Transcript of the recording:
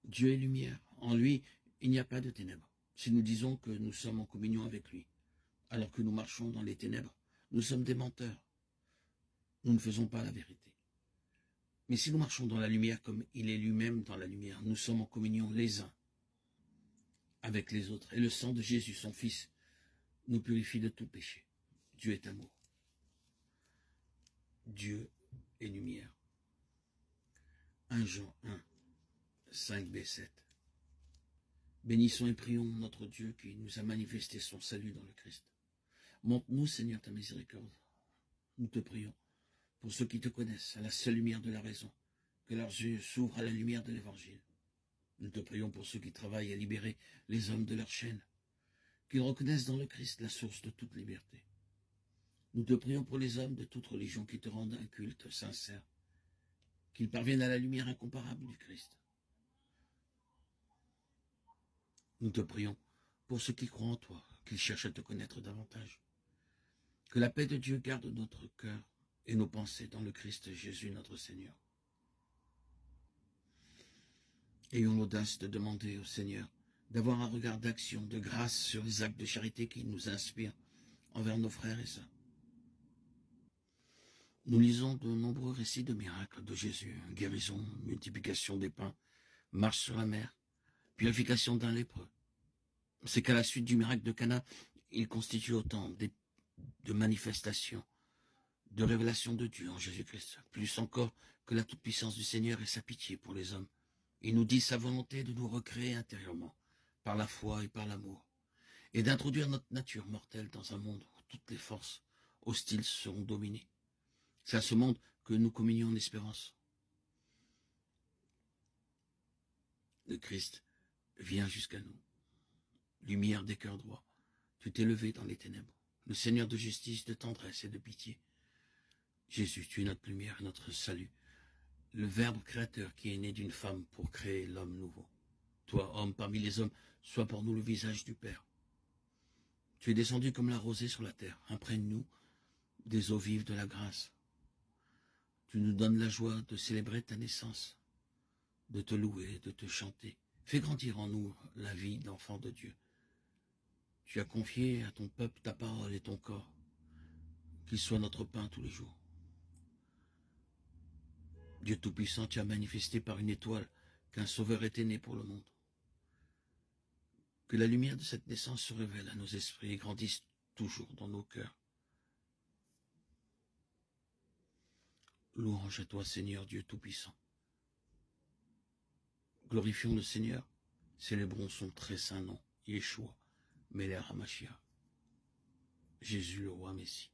Dieu est lumière. En lui, il n'y a pas de ténèbres. Si nous disons que nous sommes en communion avec lui, alors que nous marchons dans les ténèbres, nous sommes des menteurs. Nous ne faisons pas la vérité. Mais si nous marchons dans la lumière comme il est lui-même dans la lumière, nous sommes en communion les uns avec les autres. Et le sang de Jésus, son Fils, nous purifie de tout péché. Dieu est amour. Dieu est lumière. 1 Jean 1, 5b, 7. Bénissons et prions notre Dieu qui nous a manifesté son salut dans le Christ. Montre-nous, Seigneur, ta miséricorde. Nous te prions pour ceux qui te connaissent à la seule lumière de la raison, que leurs yeux s'ouvrent à la lumière de l'Évangile. Nous te prions pour ceux qui travaillent à libérer les hommes de leur chaîne, qu'ils reconnaissent dans le Christ la source de toute liberté. Nous te prions pour les hommes de toute religion qui te rendent un culte sincère, qu'ils parviennent à la lumière incomparable du Christ. Nous te prions pour ceux qui croient en toi, qu'ils cherchent à te connaître davantage. Que la paix de Dieu garde notre cœur et nos pensées dans le Christ Jésus notre Seigneur. Ayons l'audace de demander au Seigneur d'avoir un regard d'action, de grâce sur les actes de charité qui nous inspirent envers nos frères et sœurs. Nous lisons de nombreux récits de miracles de Jésus, guérison, multiplication des pains, marche sur la mer, purification d'un lépreux. C'est qu'à la suite du miracle de Cana, il constitue autant de manifestations, de révélations de Dieu en Jésus-Christ, plus encore que la toute-puissance du Seigneur et sa pitié pour les hommes. Il nous dit sa volonté de nous recréer intérieurement, par la foi et par l'amour, et d'introduire notre nature mortelle dans un monde où toutes les forces hostiles seront dominées. C'est à ce monde que nous communions en espérance. Le Christ vient jusqu'à nous, lumière des cœurs droits. Tu t'es levé dans les ténèbres, le Seigneur de justice, de tendresse et de pitié. Jésus, tu es notre lumière et notre salut, le Verbe créateur qui est né d'une femme pour créer l'homme nouveau. Toi, homme parmi les hommes, sois pour nous le visage du Père. Tu es descendu comme la rosée sur la terre, imprègne-nous des eaux vives de la grâce. Tu nous donnes la joie de célébrer ta naissance, de te louer, de te chanter. Fais grandir en nous la vie d'enfant de Dieu. Tu as confié à ton peuple ta parole et ton corps, qu'il soit notre pain tous les jours. Dieu Tout-Puissant, tu as manifesté par une étoile qu'un Sauveur était né pour le monde. Que la lumière de cette naissance se révèle à nos esprits et grandisse toujours dans nos cœurs. Louange à toi, Seigneur Dieu Tout-Puissant. Glorifions le Seigneur, célébrons son très saint nom, Yeshua, Melech HaMashiach, Jésus le roi Messie.